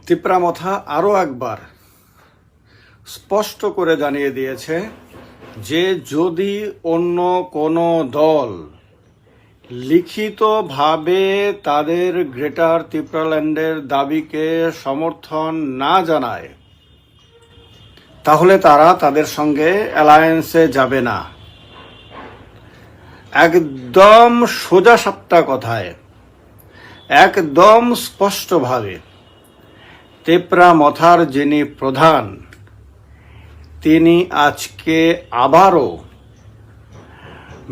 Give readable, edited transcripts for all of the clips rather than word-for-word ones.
তিপ্রামথা আরও একবার স্পষ্ট করে জানিয়ে দিয়েছে যে যদি অন্য কোনো দল লিখিতভাবে তাদের গ্রেটার ত্রিপুরাল্যান্ডের দাবিকে সমর্থন না জানায় তাহলে তারা তাদের সঙ্গে অ্যালায়েন্সে যাবে না। একদম সোজা সাপটা কথায়, একদম স্পষ্টভাবে তিপ্রামথার যিনি প্রধান, তিনি আজকে আবারও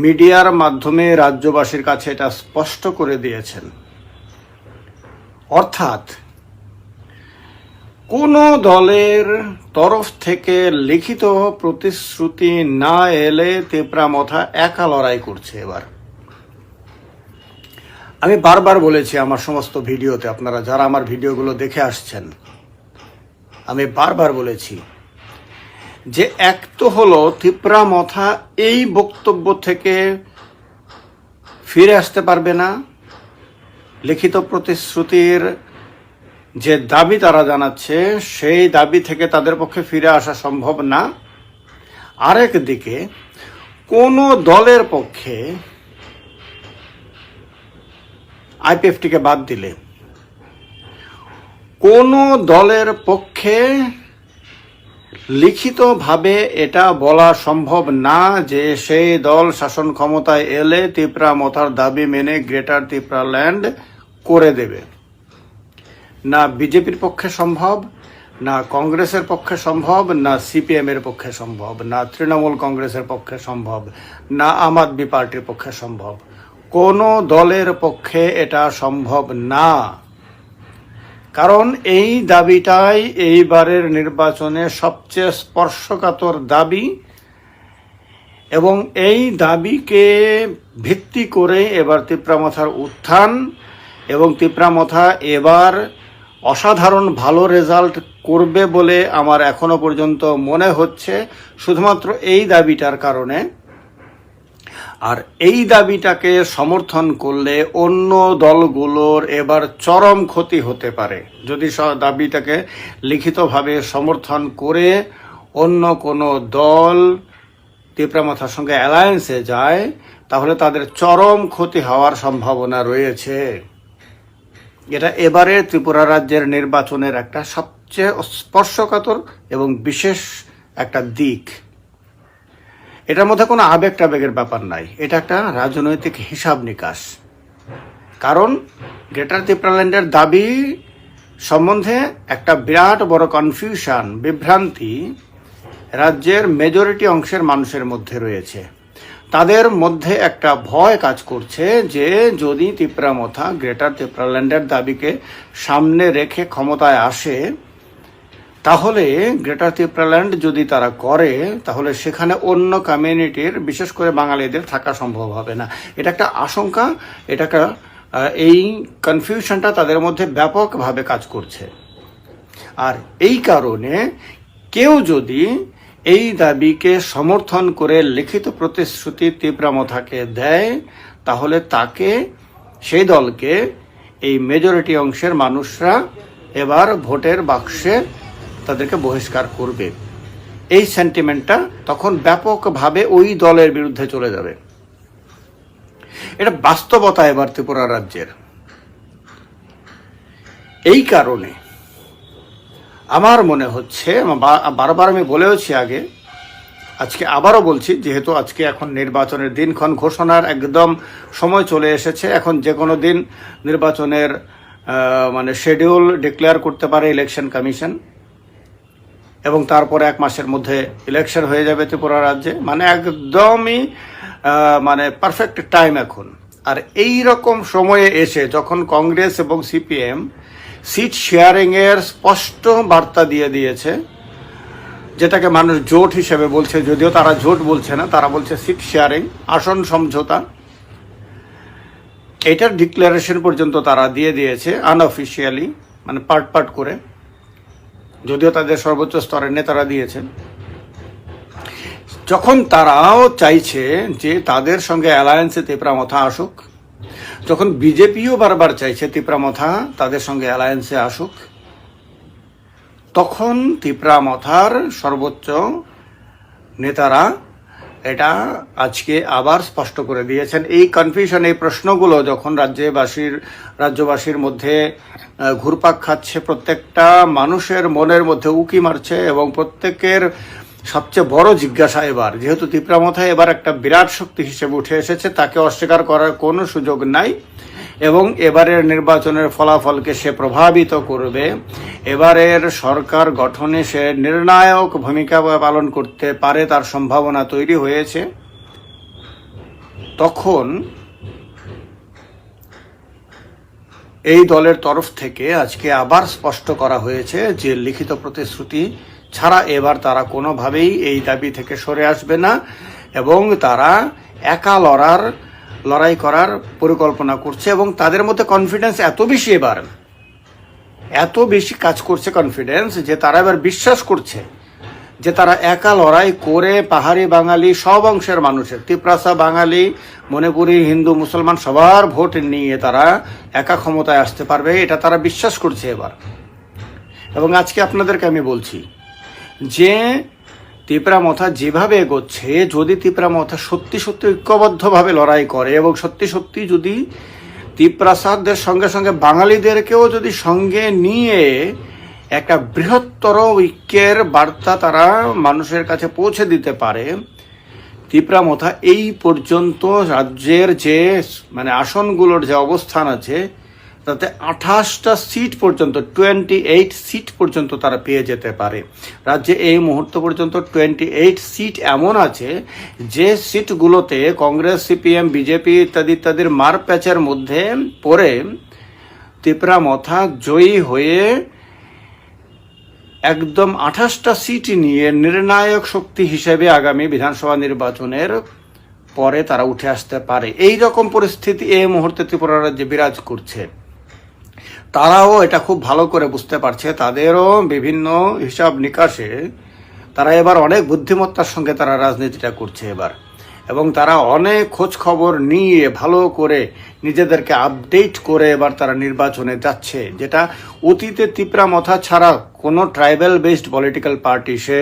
মিডিয়ার মাধ্যমে রাজ্যবাসীর কাছে এটা স্পষ্ট করে দিয়েছেন। অর্থাৎ কোনো দলের তরফ থেকে লিখিত প্রতিশ্রুতি না এলে তিপ্রামথা একা লড়াই করছে। এবার আমি বারবার বলেছি আমার সমস্ত ভিডিওতে, আপনারা যারা আমার ভিডিওগুলো দেখে আসছেন, আমি বারবার বলেছি যে এক তো হলো তিপ্রামথা এই বক্তব্য থেকে ফিরে আসতে পারবে না, লিখিত প্রতিশ্রুতির যে দাবি তারা জানাচ্ছে সেই দাবি থেকে তাদের পক্ষে ফিরে আসা সম্ভব না। আরেক দিকে কোনো দলের পক্ষে আইপিএফটিকে বাদ দিলে কোনো দলের পক্ষে লিখিতভাবে এটা বলা সম্ভব না যে সেই দল শাসন ক্ষমতায় এলে তিপ্রামথার দাবি মেনে গ্রেটার ত্রিপুরাল্যান্ড করে দেবে। না বিজেপির পক্ষে সম্ভব, না কংগ্রেসের পক্ষে সম্ভব, না সিপিএম এর পক্ষে সম্ভব, না তৃণমূল কংগ্রেসের পক্ষে সম্ভব, না আম আদমি পার্টির পক্ষে সম্ভব। কোনো দলের পক্ষে এটা সম্ভব না। কারণ এই দাবিটাই এইবারের নির্বাচনে সবচেয়ে স্পর্শকাতর দাবি, এবং এই দাবিকে ভিত্তি করে এবার তিপ্রামথার উত্থান, এবং তিপ্রামথা এবার অসাধারণ ভালো রেজাল্ট করবে বলে আমার এখনো পর্যন্ত মনে হচ্ছে, শুধুমাত্র এই দাবিটার কারণে। আর এই দাবিটাকে সমর্থন করলে অন্য দলগুলোর এবার চরম ক্ষতি হতে পারে। যদি দাবিটাকে লিখিতভাবে সমর্থন করে অন্য কোনো দল তিপ্রামথার সঙ্গে অ্যালায়েন্সে যায় তাহলে তাদের চরম ক্ষতি হওয়ার সম্ভাবনা রয়েছে। এটা এবারে ত্রিপুরা রাজ্যের নির্বাচনের একটা সবচেয়ে স্পর্শকাতর এবং বিশেষ একটা দিক। এটার মধ্যে কোনো আবেগ টাবেগের ব্যাপার নাই, এটা একটা রাজনৈতিক হিসাব নিকাশ। কারণ গ্রেটার ত্রিপুরাল্যান্ডের দাবি সম্বন্ধে একটা বিরাট বড় কনফিউশন, বিভ্রান্তি রাজ্যের মেজরিটি অংশের মানুষের মধ্যে রয়েছে। তাদের মধ্যে একটা ভয় কাজ করছে যে যদি তিপ্রামথা গ্রেটার ত্রিপুরাল্যান্ডের দাবিকে সামনে রেখে ক্ষমতায় আসে তাহলে গ্রেটার ত্রিপুরাল্যান্ড যদি তারা করে তাহলে সেখানে অন্য কমিউনিটির, বিশেষ করে বাঙালিদের থাকা সম্ভব হবে না। এটা একটা আশঙ্কা, এটা একটা এই কনফিউশনটা তাদের মধ্যে ব্যাপকভাবে কাজ করছে। আর এই কারণে কেউ যদি এই দাবিকে সমর্থন করে লিখিত প্রতিশ্রুতি তিপ্রামথাকে দেয় তাহলে তাকে, সেই দলকে এই মেজরিটি অংশের মানুষরা এবার ভোটের বাক্সে তাদেরকে বহিষ্কার করবে। এই সেন্টিমেন্টটা তখন ব্যাপকভাবে ওই দলের বিরুদ্ধে চলে যাবে। এটা বাস্তবতা এবার ত্রিপুরা রাজ্যের। এই কারণে আমার মনে হচ্ছে, বারবার আমি বলেওছি আগে, আজকে আবারও বলছি, যেহেতু আজকে এখন নির্বাচনের দিনক্ষণ ঘোষণার একদম সময় চলে এসেছে। এখন যে কোনো দিন নির্বাচনের শিডিউল ডিক্লেয়ার করতে পারে ইলেকশন কমিশন, এবং তারপরে 1 মাসের মধ্যে ইলেকশন হয়ে যাবে ত্রিপুরা রাজ্যে। একদমই পারফেক্ট টাইম এখন। আর এই রকম সময়ে এসে যখন কংগ্রেস এবং সিপিএম সিট শেয়ারিং এর স্পষ্ট বার্তা দিয়ে দিয়েছে, যেটাকে মানুষ জোট হিসেবে বলছে, যদিও তারা জোট বলছে না, তারা বলছে সিট শেয়ারিং, আসন সমঝোতা, এটার ডিক্লারেশন পর্যন্ত তারা দিয়ে দিয়েছে আনঅফিসিয়ালি, পার্ট পার্ট করে, যদিও তাদের সর্বোচ্চ স্তরের নেতারা দিয়েছেন। যখন তারাও চাইছে যে তাদের সঙ্গে অ্যালায়েন্সে তিপ্রামথা আসুক, যখন বিজেপিও বারবার চাইছে তিপ্রামথা তাদের সঙ্গে অ্যালায়েন্সে আসুক, তখন তিপ্রামথার সর্বোচ্চ নেতারা এটা আজকে আবার স্পষ্ট করে দিয়েছেন। এই কনফিউশন, এই প্রশ্নগুলো যখন রাজ্যবাসীর মধ্যে ঘুরপাক খাচ্ছে, প্রত্যেকটা মানুষের মনের মধ্যে উকি মারছে, এবং প্রত্যেকের সবচেয়ে বড় জিজ্ঞাসা এবার, যেহেতু তিপ্রামথা এবার একটা বিরাট শক্তি হিসেবে উঠে এসেছে, তাকে অস্বীকার করার কোনো সুযোগ নাই, এবং এবারের নির্বাচনের ফলাফলকে সে প্রভাবিত করবে, এবারের সরকার গঠনে সে নির্ণায়ক ভূমিকা পালন করতে পারে, তার সম্ভাবনা তৈরি হয়েছে। তখন এই দলের তরফ থেকে আজকে আবার স্পষ্ট করা হয়েছে যে লিখিত প্রতিশ্রুতি ছাড়া এবার তারা কোনোভাবেই এই দাবি থেকে সরে আসবে না, এবং তারা একা লড়াই করার পরিকল্পনা করছে। এবং তাদের মধ্যে কনফিডেন্স এত বেশি কাজ করছে কনফিডেন্স, যে তারা এবার বিশ্বাস করছে যে তারা একা লড়াই করে পাহাড়ি বাঙালি সব অংশের মানুষের, তিপ্রাসা বাঙালি, মণিপুরি, হিন্দু, মুসলমান সবার ভোট নিয়ে তারা একা ক্ষমতায় আসতে পারবে, এটা তারা বিশ্বাস করছে এবার। এবং আজকে আপনাদেরকে আমি বলছি যে তিপ্রামথা যেভাবে এগোচ্ছে, যদি তিপ্রামথা সত্যি সত্যি ঐক্যবদ্ধভাবে লড়াই করে এবং সত্যি যদি তিপ্রাসাদের সঙ্গে সঙ্গে বাঙালিদেরকেও যদি সঙ্গে নিয়ে একটা বৃহত্তর ঐক্যের বার্তা তারা মানুষের কাছে পৌঁছে দিতে পারে, তিপ্রামথা এই পর্যন্ত রাজ্যের যে আসনগুলোর যে অবস্থান আছে তাতে 28টা সিট পর্যন্ত, 28 সিট পর্যন্ত তারা পেয়ে যেতে পারে। রাজ্যে এই মুহূর্ত পর্যন্ত 28 সিট এমন আছে যে সিটগুলোতে কংগ্রেস, সিপিএম, বিজেপি ইত্যাদির মারপ্যাচের মধ্যে পড়ে তিপ্রামথা জয়ী হয়ে একদম 28টা সিট নিয়ে নির্ণায়ক শক্তি হিসেবে আগামী বিধানসভা নির্বাচনের পরে তারা উঠে আসতে পারে। এই রকম পরিস্থিতি এই মুহূর্তে ত্রিপুরা রাজ্যে বিরাজ করছে। তারাও এটা খুব ভালো করে বুঝতে পারছে, তাদেরও বিভিন্ন হিসাব নিকাশে তারা এবার অনেক বুদ্ধিমত্তার সঙ্গে তারা রাজনীতিটা করছে এবার, এবং তারা অনেক খোঁজ খবর নিয়ে ভালো করে নিজেদেরকে আপডেট করে এবার তারা নির্বাচনে যাচ্ছে, যেটা অতীতে তিপ্রামথা ছাড়া কোনো ট্রাইবাল বেসড পলিটিক্যাল পার্টি, সে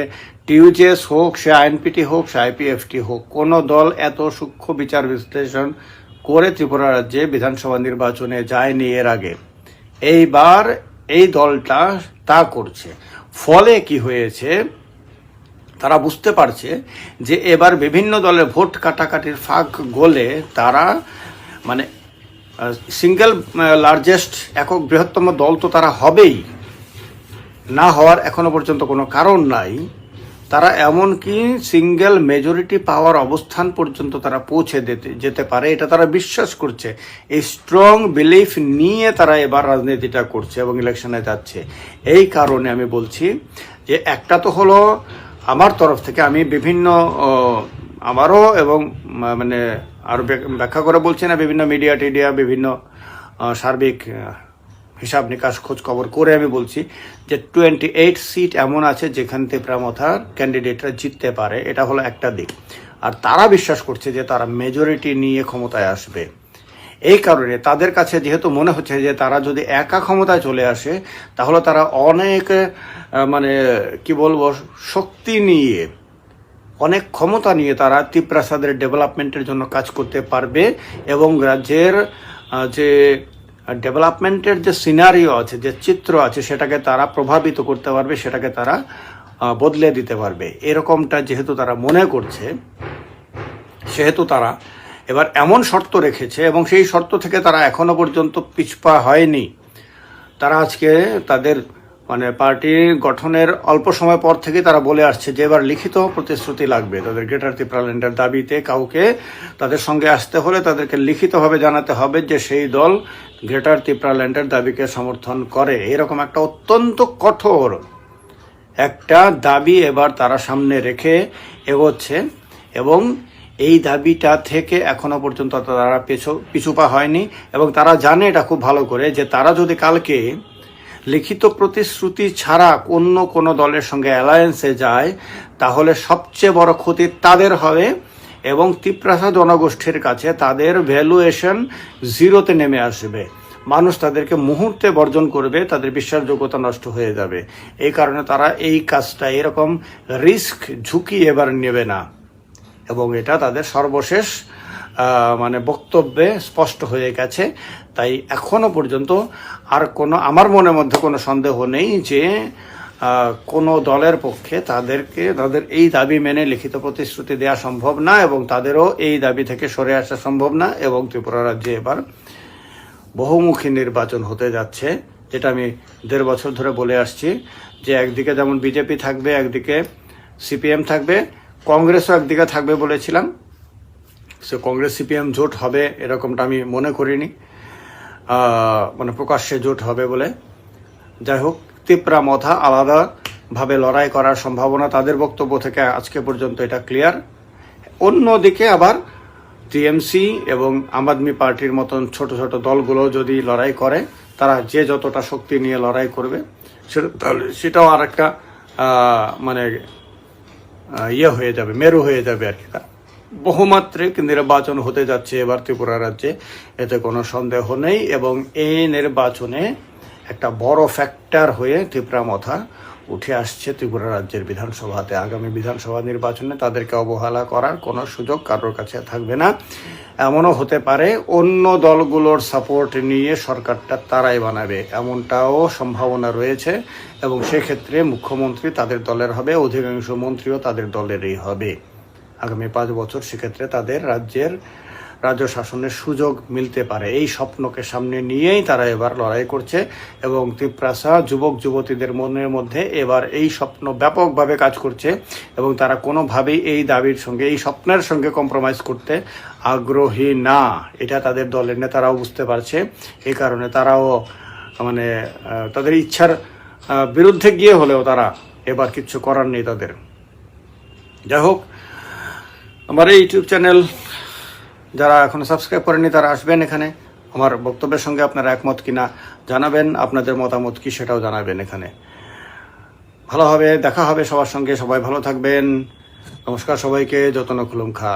টিউজেস হোক, সে আইএনপিটি হোক, সে আইপিএফটি হোক, কোনো দল এত সূক্ষ্ম বিচার বিশ্লেষণ করে ত্রিপুরা রাজ্যে বিধানসভা নির্বাচনে যায়নি এর আগে। এইবার এই দলটা তা করছে। ফলে কি হয়েছে, তারা বুঝতে পারছে যে এবার বিভিন্ন দলের ভোট কাটাকাটির ফাঁক গলে তারা সিঙ্গেল লার্জেস্ট, একক বৃহত্তম দল তো তারা হবেই, না হওয়ার এখনো পর্যন্ত কোনো কারণ নাই। তারা এমনকি সিঙ্গেল মেজরিটি পাওয়ার অবস্থান পর্যন্ত তারা পৌঁছে যেতে পারে, এটা তারা বিশ্বাস করছে। এই স্ট্রং বিলিফ নিয়ে তারা এবার রাজনীতিটা করছে এবং ইলেকশনে যাচ্ছে। এই কারণে আমি বলছি যে একটা তো হলো আমার তরফ থেকে, আমি বিভিন্ন আমারও এবং আরো ব্যাখ্যা করে বলছি না, বিভিন্ন মিডিয়া বিভিন্ন সার্বিক হিসাব নিকাশ খোঁজ খবর করে আমি বলছি যে 28 সিট এমন আছে যেখান থেকে তিপ্রামথার ক্যান্ডিডেটরা জিততে পারে, এটা হলো একটা দিক। আর তারা বিশ্বাস করছে যে তারা মেজরিটি নিয়ে ক্ষমতায় আসবে। এই কারণে তাদের কাছে যেহেতু মনে হচ্ছে যে তারা যদি একা ক্ষমতায় চলে আসে তাহলে তারা অনেক শক্তি নিয়ে, অনেক ক্ষমতা নিয়ে তারা তিপ্রাসাদের ডেভেলপমেন্টের জন্য কাজ করতে পারবে, এবং রাজ্যের যে ডেভেলপমেন্টের যে সিনারিও আছে, যে চিত্র আছে, সেটাকে তারা প্রভাবিত করতে পারবে, সেটাকে তারা বদলে দিতে পারবে। এরকমটা যেহেতু তারা মনে করছে, সেহেতু তারা এবার এমন শর্ত রেখেছে, এবং সেই শর্ত থেকে তারা এখনো পর্যন্ত পিছপা হয়নি। তারা আজকে তাদের পার্টি গঠনের অল্প সময় পর থেকে তারা বলে আসছে যে এবার লিখিত প্রতিশ্রুতি লাগবে তাদের গ্রেটার ত্রিপুরাল্যান্ডের দাবিতে। কাউকে তাদের সঙ্গে আসতে হলে তাদেরকে লিখিতভাবে জানাতে হবে যে সেই দল গ্রেটার ত্রিপুরাল্যান্ডের দাবিকে সমর্থন করে। এরকম একটা অত্যন্ত কঠোর একটা দাবি এবার তারা সামনে রেখে এগোচ্ছে, এবং এই দাবিটা থেকে এখনো পর্যন্ত তারা পিছুপা হয়নি। এবং তারা জানে এটা খুব ভালো করে যে তারা যদি কালকে লিখিত প্রতিশ্রুতি ছাড়া অন্য কোনো দলের সঙ্গে অ্যালায়েন্সে যায় তাহলে সবচেয়ে বড় ক্ষতি তাদের হবে, এবং তিপ্রাসা জনগোষ্ঠীর কাছে তাদের ভ্যালুয়েশন জিরোতে নেমে আসবে। মানুষ তাদেরকে মুহূর্তে বর্জন করবে, তাদের বিশ্বাসযোগ্যতা নষ্ট হয়ে যাবে। এই কারণে তারা এই কাজটা, এরকম রিস্ক ঝুঁকি এবার নেবে না, এবং এটা তাদের সর্বশেষ মানে বক্তব্যে স্পষ্ট হয়ে গেছে। তাই এখনো পর্যন্ত আর আমার মনের মধ্যে কোনো সন্দেহ নেই যে কোনো দলের পক্ষে তাদের এই দাবি মেনে লিখিত প্রতিশ্রুতি দেওয়া সম্ভব না, এবং তাদেরও এই দাবি থেকে সরে আসা সম্ভব না। এবং ত্রিপুরা রাজ্যে এবার বহুমুখী নির্বাচন হতে যাচ্ছে, যেটা আমি 1.5 বছর ধরে বলে আসছি, যে একদিকে যেমন বিজেপি থাকবে, একদিকে সিপিএম থাকবে, কংগ্রেসও একদিকে থাকবে বলেছিলাম। সে কংগ্রেস সিপিএম জোট হবে এরকমটা আমি মনে করিনি, মানে প্রকাশ্যে জোট হবে বলে। যাই হোক, তিপ্রা মথা আলাদাভাবে লড়াই করার সম্ভাবনা তাদের বক্তব্য থেকে আজকে পর্যন্ত এটা ক্লিয়ার। অন্যদিকে আবার টিএমসি এবং আম আদমি পার্টির মতন ছোট ছোট দলগুলো যদি লড়াই করে, তারা যে যতটা শক্তি নিয়ে লড়াই করবে সেটাও আর একটা মানে ইয়ে হয়ে যাবে, মেরু হয়ে যাবে আর কি। বহুমাত্রিক নির্বাচন হতে যাচ্ছে এবার ত্রিপুরা রাজ্যে, এতে কোনো সন্দেহ নেই। এবং এই নির্বাচনে একটা বড় ফ্যাক্টর হয়ে তিপ্রা মথা উঠে আসছে ত্রিপুরা রাজ্যের বিধানসভাতে। আগামী বিধানসভা নির্বাচনে তাদেরকে অবহেলা করার কোনো সুযোগ কারোর কাছে থাকবে না। এমনও হতে পারে অন্য দলগুলোর সাপোর্ট নিয়ে সরকারটা তারাই বানাবে, এমনটাও সম্ভাবনা রয়েছে। এবং সেক্ষেত্রে মুখ্যমন্ত্রী তাদের দলের হবে, অধিকাংশ মন্ত্রীও তাদের দলেরই হবে আগামী 5 বছর। সেক্ষেত্রে তাদের রাজ্য শাসনের সুযোগ মিলতে পারে। এই স্বপ্নকে সামনে নিয়েই তারা এবার লড়াই করছে, এবং ত্রিপ্রাসা যুবক যুবতীদের মনের মধ্যে এবার এই স্বপ্ন ব্যাপকভাবে কাজ করছে, এবং তারা কোনোভাবেই এই দাবির সঙ্গে, এই স্বপ্নের সঙ্গে কম্প্রোমাইজ করতে আগ্রহী না। এটা তাদের দলের নেতারাও বুঝতে পারছে। এই কারণে তারাও মানে তাদের ইচ্ছার বিরুদ্ধে গিয়ে হলেও তারা এবার কিচ্ছু করার নেই তাদের। যাই হোক, আমার এই ইউটিউব চ্যানেল যারা এখনো সাবস্ক্রাইব করেনি তারা আসবেন এখানে। আমার বক্তব্যের সঙ্গে আপনারা একমত কিনা জানাবেন, আপনাদের মতামত কি সেটাও জানাবেন এখানে। ভালো হবে, দেখা হবে সবার সঙ্গে। সবাই ভালো থাকবেন। নমস্কার সবাইকে। যতন খুলুম খা।